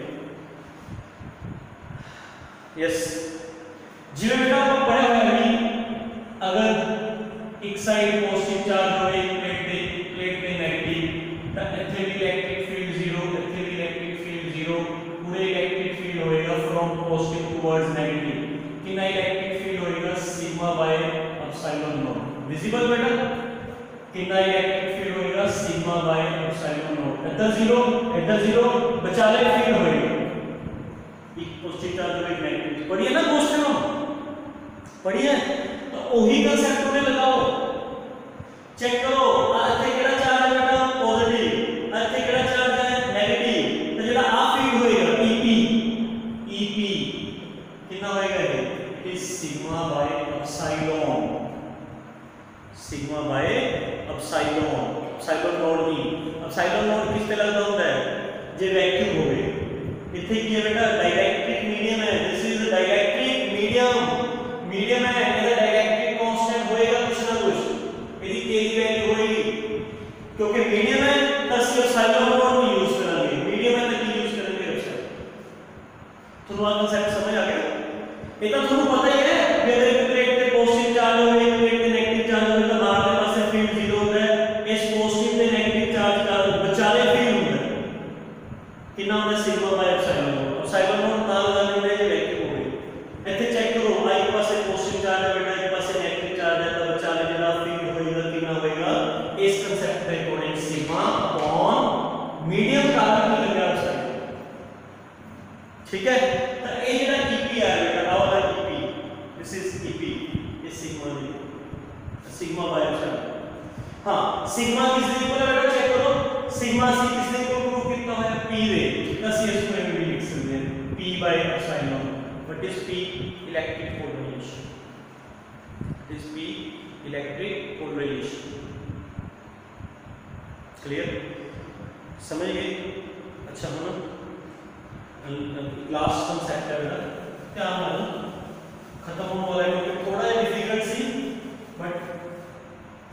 A: यस, जिवें बेटा आप पढ़े हुए हैं, अगर एक साइड पॉजिटिव चार्ज हो, एक प्लेट पे नेगेटिव, तो इथे भी इलेक्ट्रिक फील्ड जीरो, इथे भी इलेक्ट्रिक फील्ड जीरो, पूरे इलेक्ट्रिक फील्ड होएगा फ्रॉम पॉजिटिव टुवर्ड्स नेगेटिव। कितना इलेक्ट्रिक फील्ड होएगा, sigma by epsilon not. Visible बेटा, कितना इलेक्ट्रिक फील्ड होएगा, सिग्मा बाय एप्सिलॉन नॉट। इधर जीरो बचाले फील्ड होएगा, एक पॉजिटिव चार्ज और एक नेगेटिव। पढ़िए ना क्वेश्चन, पढ़िए तो वही कांसेप्ट में लगाओ, चेक करो इथे केड़ा चार्ज है बेटा, पॉजिटिव, इथे केड़ा चार्ज है, नेगेटिव, तो जेड़ा आ फील्ड होएगा EP कितना होएगा, it is sigma by epsilon, sigma by epsilon, epsilon not नहीं, एप्सिलॉन नॉट किस पे लगता होता है, जे वैक्यूम हो गए। इथे की है बेटा, डाइलेक्ट्रिक मीडियम है, दिस इज डाइलेक्ट्रिक मीडियम है, ਇਹਦਾ डाइलेक्ट्रिक कांस्टेंट होएगा कुछ ना कुछ, ਇਹਦੀ k ਦੀ वैल्यू होएगी, क्योंकि मीडियम है तो सिर्फ एप्सिलॉन नॉट नहीं यूज करेंगे, मीडियम है तो की यूज करेंगे एप्सिलॉन। तो वो कांसेप्ट समझ आ गया, ये तो तुम्हें पता ही है कि अगर एक प्लेट पे पॉजिटिव चार्ज हो, एक प्लेट पे नेगेटिव चार्ज हो, तो बाहर के पास फील्ड जीरो होता है, इस पॉजिटिव पे नेगेटिव चार्ज का बचाले फील्ड होता है, कितना होता है, sigma by epsilon not. Epsilon not ना लगाने में ये वैक्यूम हो गई। इथे चेक करो, आई के पास पॉजिटिव चार्ज है बेटा, एक पास नेगेटिव चार्ज है, तो बचाले जेड़ा फील्ड होएगा कितना होएगा, इस कांसेप्ट पे according sigma upon medium carbon की लगा एप्सिलॉन, ठीक है। तो ये जेड़ा EP आ बेटा, आ वाला EP, दिस इज EP, इस सिग्मा बाय एप्सिलॉन। हां, सिग्मा किसके इक्वल है बेटा, चेक करो, सिग्मा C किसके इक्वल प्रूव कितना है, P रे, तो C इसको भी लिख सकते हैं, P by epsilon. What is P, electric polarization, is P electric polarization. Clear, समझ गए, अच्छा हो ना। लास्ट कंसेप्ट है बेटा, क्या मालूम खत्म होने वाला है क्योंकि थोड़ा डिफिकल्ट सी, बट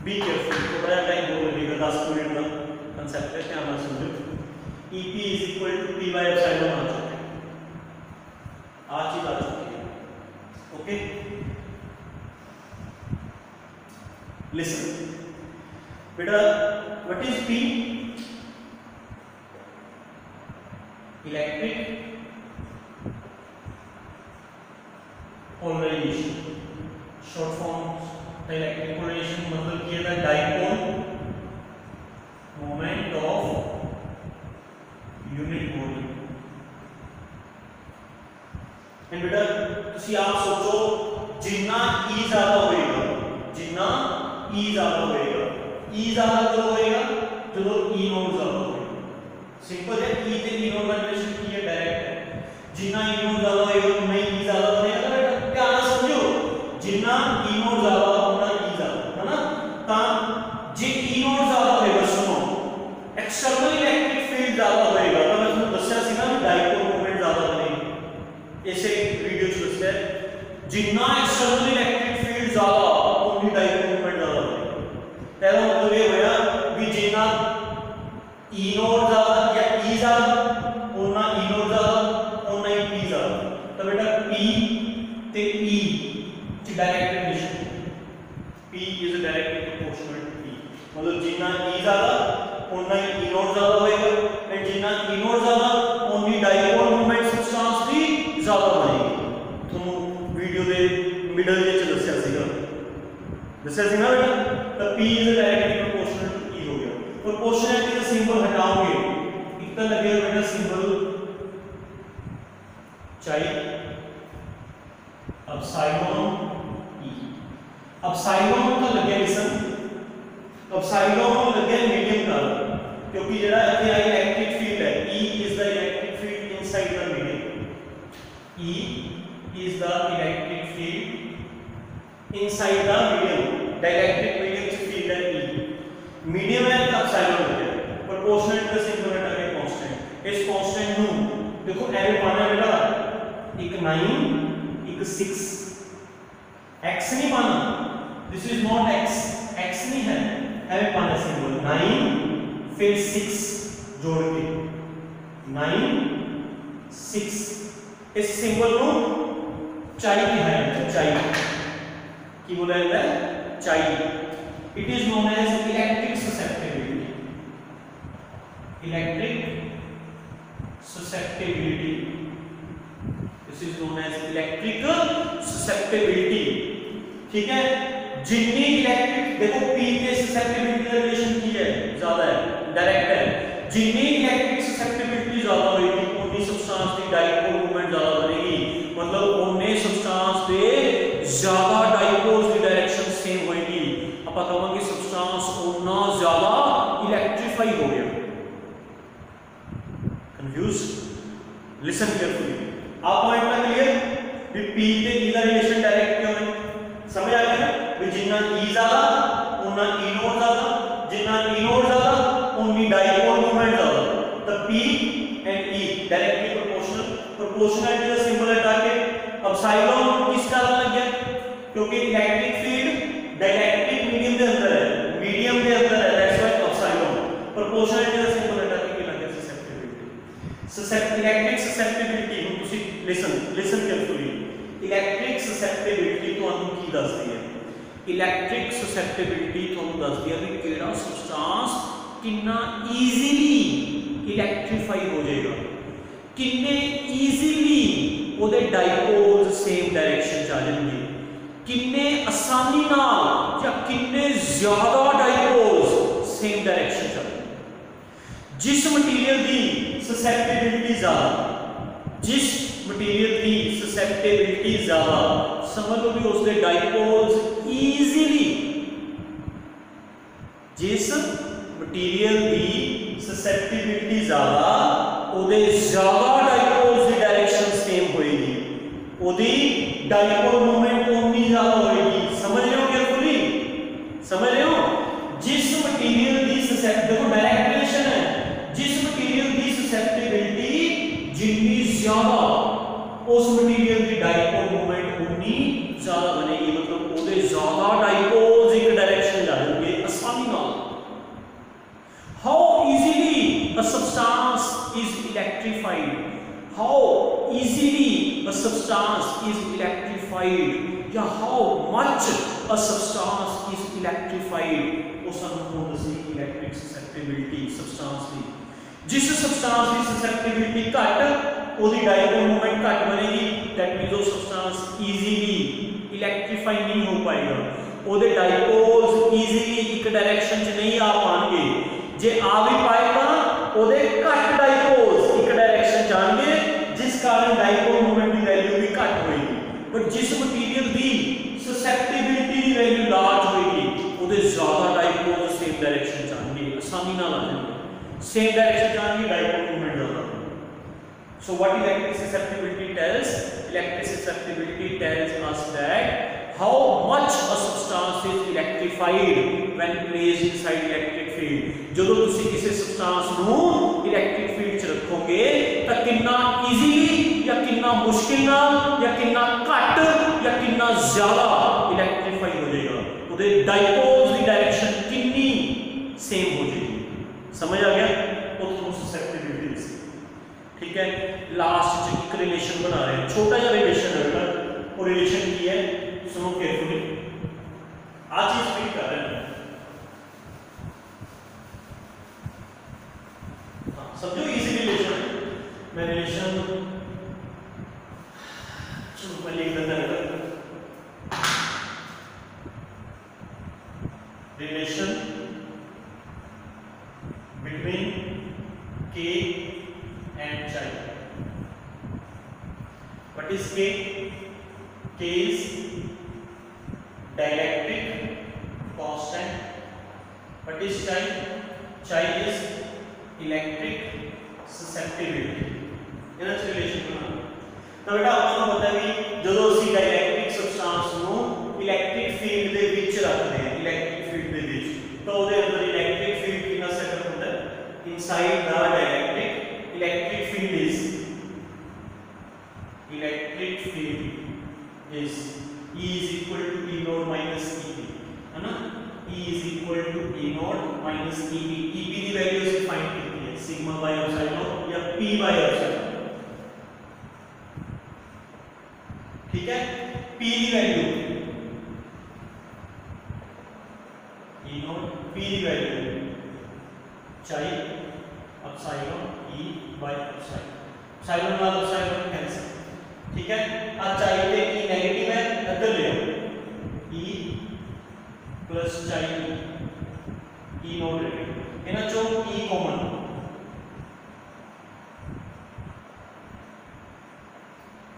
A: बी केयरफुल, थोड़ा टाइम हो लगेगा, 10 मिनट का कंसेप्ट है, क्या मालूम समझो। EP is equal to P by epsilon आ चुका है, आज ही आ चुकी है। ओके लिसन बेटा, what is P? Electric polarization, short form electric polarization मतलब किया था dipole moment of unit volume. And बेटा तुसी आप सोचो जिन्ना E ज्यादा होएगा, जिन्ना E ज्यादा होएगा, E ज्यादा कब होएगा जब E नॉट ज्यादा होएगा। सिंपल है, E ते E नॉट का रिलेशन की है डायरेक्ट है, जिन्ना E नॉट ज्यादा होएगा उतना E ज्यादा बनेगा बेटा, क्या ना समझो, जिन्ना E नॉट ज्यादा उतना E ज्यादा है ना। ता जे E नॉट ज्यादा होएगा, सुनो एक्सटर्नल इलेक्ट्रिक फील्ड ज्यादा होएगा, तो मैं तुम्हें दस्या सी ना डाइपोल मोमेंट ज्यादा बनेगी, ऐसे वीडियो च दस्या है, जिन्ना एक्सटर्नल इलेक्ट्रिक फील्ड ज्यादा उतनी डाइपोल मोमेंट ज्यादा बनेगी। तेरा मतलब ये होया भी जिन्ना E नॉट ज्यादा या E ज्यादा उतना E नॉट ज्यादा उतना ही P ज्यादा। तो बेटा P ते E च direct relation, P is directly proportional to P, मतलब जिन्ना E ज्यादा उतना ही E नॉट ज्यादा होएगा, एंड जिन्ना E नॉट ज्यादा उतनी डाइपोल मोमेंट सब्सटेंस भी ज्यादा बनेगी। तुम वीडियो दे मिडल जे च दस्या सी ना बेटा, तो P is directly proportional to E हो गया। प्रोपोर्शनलिटी का सिंबल हटाओगे, इतना लगेगा बेटा सिंबल चाइ एप्सिलॉन E। एप्सिलॉन का लगे लिसन, एप्सिलॉन लगे मीडियम का, क्योंकि जेड़ा इथे इलेक्ट्रिक फील्ड है E is the electric field inside the medium, E is the electric field inside the medium, the electric medium से field है E, medium है तो एप्सिलॉन हो गया। प्रोपोर्शनल का सिंबल हटा के कांस्टेंट, इस कांस्टेंट नु देखो एवे पाना बेटा, एक 9 एक 6, x नहीं पाना, this is not x, x नहीं है, एवे पाना सिंबल 9 फिर 6 जोड़ के 9 6, इस सिंबल को चाइ की है, चाइ की बोला जाता है chi. It is known as electric susceptibility, electric susceptibility, this is known as electric susceptibility. ठीक है, जितनी इलेक्ट्रिक देखो P के ससेप्टिबिलिटी का रिलेशन की है ज्यादा है, डायरेक्ट है, जितनी इलेक्ट्रिक ससेप्टिबिलिटी ज्यादा होगी उतनी सब्सटेंस की डाइपोल मोमेंट ज्यादा बनेगी, मतलब उन्ने सब्सटेंस पे ज्यादा डाइपोल्स की डायरेक्शन सेम होगी। आप कहोगे सब्सटेंस उतना ज्यादा इलेक्ट्रीफाई हो गया। कंफ्यूज? लिसन केयरफुली, आप पॉइंट तक क्लियर? भी P ते E का रिलेशन डायरेक्ट क्यों है, समझ आ गया? भी जितना E ज्यादा उतना E नॉट ज्यादा, जितना E नॉट ज्यादा उतनी डाइपोल मोमेंट ज्यादा। तो P and E directly proportional. Proportionality का सिंबल हटा के एप्सिलॉन किसका लग गया, क्योंकि इलेक्ट्रिक फील्ड डाइलेक्ट्रिक मीडियम के अंदर है, मीडियम के अंदर है, दैट्स व्हाई एप्सिलॉन। प्रोपोर्शनलिटी का सिंबल हटा के लग गया ससेप्टिबिलिटी। इलेक्ट्रिक ससेप्टिबिलिटी ਨੂੰ ਤੁਸੀਂ लिसन केयरफुली, इलेक्ट्रिक ससेप्टिबिलिटी ਤੁਹਾਨੂੰ ਕੀ ਦੱਸਦੀ ਹੈ? इलेक्ट्रिक ससेप्टिबिलिटी ਤੁਹਾਨੂੰ ਦੱਸਦੀ ਹੈ ਵੀ ਕਿਹੜਾ ਸਬਸਟੈਂਸ ਕਿੰਨਾ ਈਜ਼ੀਲੀ ਇਲੈਕਟ੍ਰੀਫਾਈ ਹੋ ਜਾਏਗਾ, ਕਿੰਨੇ ਈਜ਼ੀਲੀ ਉਹਦੇ ਡਾਈਪੋਲਸ ਸੇਮ ਡਾਇਰੈਕਸ਼ਨ ਚ ਆ ਜਾਣਗੇ, ਕਿੰਨੇ ਆਸਾਨੀ ਨਾਲ ਜਾਂ ਕਿੰਨੇ ਜ਼ਿਆਦਾ ਡਾਈਪੋਲਸ ਸੇਮ ਡਾਇਰੈਕਸ਼ਨ ਚ ਆ ਜਾਣਗੇ। जिस मटीरियल की ससेप्टिबिलिटी ज्यादा, जिस मटीरियल की ससेप्टिबिलिटी ज्यादा, समझ लो भी उसके डाइपोल्स इजीली, जिस मटीरियल की ससेप्टिबिलिटी ज्यादा ਉਹਦੇ ज्यादा डाइपोल्स की डायरेक्शन सेम होएगी, ਉਹਦੀ डाइपोल मोमेंट उतनी ज्यादा होएगी। समझ रहे हो केयरफुली, समझ रहे हो? जिस मटीरियल की ससेप्टिबिलिटी, देखो डायरेक्ट रिलेशन है, जिस मटीरियल की ससेप्टिबिलिटी जितनी ज्यादा उस मटीरियल की डाइपोल मोमेंट उतनी ज्यादा बनेगी, मतलब ਉਹਦੇ ज्यादा डाइपोल्स एक डायरेक्शन जाएंगे आसानी नाल। How easily a substance is electrified? How easily a substance is electrified? या how much a substance is electrified? वो ਸਾਨੂੰ ਦੱਸੀ इलेक्ट्रिक ससेप्टिबिलिटी सबस्टांस ਦੀ। जिस सबस्टांस की ससेप्टिबिलिटी घट ਉਹਦੀ डाइपोल मोमेंट घट बनेगी, दैट मींस वो सबस्टांस इजीली इलेक्ट्रीफाई नहीं हो पाएगा, ਉਹਦੇ डाइपोल्स इजीली एक डायरेक्शन च नहीं आ पाएंगे। जे आ भी पाएगा ਉਹਦੇ ਘਟ डाइपोल्स एक डायरेक्शन जाएंगे, जिस कारण डाइपोल मोमेंट की वैल्यू भी घट होएगी। पर जिस मटीरियल की ससेप्टिबिलिटी की वैल्यू लार्ज होएगी ਉਹਦੇ ज्यादा डाइपोल्स सेम डायरेक्शन जाएंगे, आसानी नाल आ जाएंगे, सेम डायरेक्शन जाएंगे, डाइपोल मोमेंट ज्यादा। So what electric susceptibility tells? Electric susceptibility tells us that how much a substance is electrified when placed inside electric field. ਜਦੋਂ ਤੁਸੀਂ ਕਿਸੇ substance ਨੂੰ electric field 'ਚ ਰੱਖੋਗੇ ਤਾਂ ਕਿੰਨਾ easily ਜਾਂ ਕਿੰਨਾ ਮੁਸ਼ਕਿਲ ਨਾਲ ਜਾਂ ਕਿੰਨਾ ਘੱਟ ਜਾਂ ਕਿੰਨਾ ਜ਼ਿਆਦਾ electrify ਹੋ ਜਾਏਗਾ, ਉਹਦੇ dipoles ਦੀ direction ਕਿੰਨੀ same ਹੋ ਜਾਏਗੀ। समझ आ गया? ਉਹ ਤੁਹਾਨੂੰ susceptibility ਦੱਸੀ। ठीक है, लास्ट एक रिलेशन बना रहे हैं, छोटा सा रिलेशन है, वो रिलेशन की है, सुनो केयरफुली, आज चीज स्पीक कर रहे हैं, हाँ समझो इजी रिलेशन है। मैं रिलेशन चलो मैं लिख देता हूं, relation between K and chi. What is K? K is dielectric constant. What is chi? Chi is electric susceptibility. ਇਹਨਾਂ ਚ ਰਿਲੇਸ਼ਨ ਬਣਾਉਣਾ ਤਾਂ ਬੇਟਾ ਆਪਾਂ ਨੂੰ ਪਤਾ ਵੀ ਜਦੋਂ ਅਸੀਂ ਡਾਇਲੈਕਟ੍ਰਿਕ ਸਬਸਟੈਂਸ ਨੂੰ ਇਲੈਕਟ੍ਰਿਕ ਫੀਲਡ ਦੇ ਵਿੱਚ ਰੱਖਦੇ ਹਾਂ, ਇਲੈਕਟ੍ਰਿਕ ਫੀਲਡ ਦੇ ਵਿੱਚ, ਤਾਂ ਉਹਦੇ ਅੰਦਰ ਇਲੈਕਟ੍ਰਿਕ ਫੀਲਡ ਕਿੰਨਾ ਸੈਟਅਪ ਹੁੰਦਾ ਹੈ? Inside the dielectric electric field is E is equal to E naught minus EP, है ना? E is equal to E naught minus EP. EP की वैल्यू से फाइंड करनी है, सिग्मा by epsilon या P by epsilon, ठीक है? P की वैल्यू E naught, P की value chi epsilon E by epsilon, epsilon वाला epsilon कैंसिल, ठीक है? अब chi पे E नेगेटिव है, इधर ले आओ, E plus chi E not रहेगा, इना चो E कॉमन,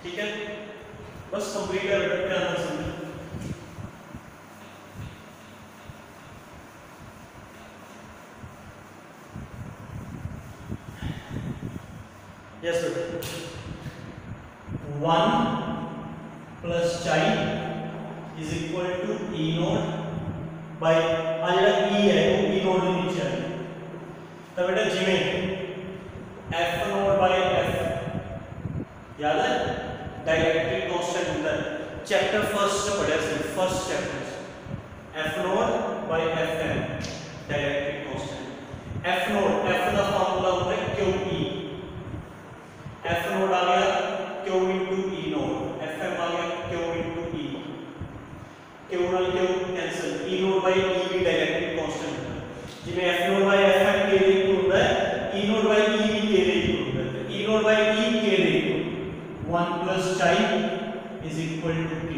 A: ठीक है? बस कंप्लीट है बेटा, ध्यान से समझो। Yes sir. 1 plus chi is equal to E naught by आ जरा E है वो E naught के नीचे है, तो बेटा जिमें F naught by F याद है डाइलेक्ट्रिक कांस्टेंट होता है, चैप्टर फर्स्ट से पढ़ा सिर्फ first chapter, F naught by Fm dielectric constant, F naught F का फार्मूला होता है QE, F नोट आ गया Q into E note, Fm आ गया Q into E, Q नाल Q cancel, E note by E भी डायलेक्ट्रिक कांस्टेंट है, जिमें F note by Fm K they equal होता है, E नोट by E भी K दे इक्वल होता है, तो E note by E K they equal, 1 plus chi is equal to K.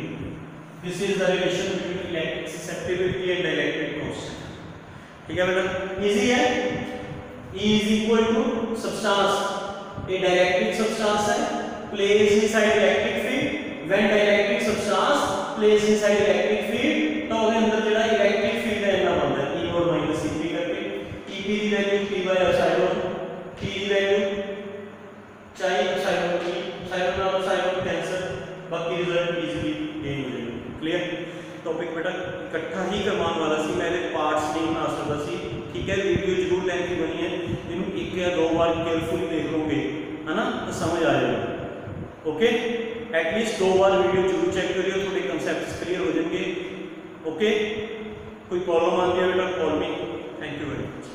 A: This is the relation between electric susceptibility and dielectric constant, ठीक है बेटा? इजी है। E is equal to substance, a dielectric substance है, placed inside electric field, when dielectric substance placed inside electric field तो उसके अंदर ਜਿਹੜਾ electric field है इतना बनता है E naught minus EP करके, EP की value P by epsilon, P की value chi epsilon P, epsilon और epsilon कैंसिल, बाकी रिजल्ट इजीली गेन हो जाएगा। क्लियर? टॉपिक बेटा इकट्ठा ही करवाने वाला सी, मैं पार्ट्स नहीं बना सकता सी, ठीक है? वीडियो जरूर लेंथी बनी है, इन्हों एक या दो बार केयरफुली देख लोगे, है ना, तो समझ आ जाएगा। ओके, एटलीस्ट 2 बार वीडियो जरूर चेक करियो, थोड़े कंसेप्ट क्लियर हो जाएंगे। ओके, कोई प्रॉब्लम आती है बेटा call me. Thank you very much.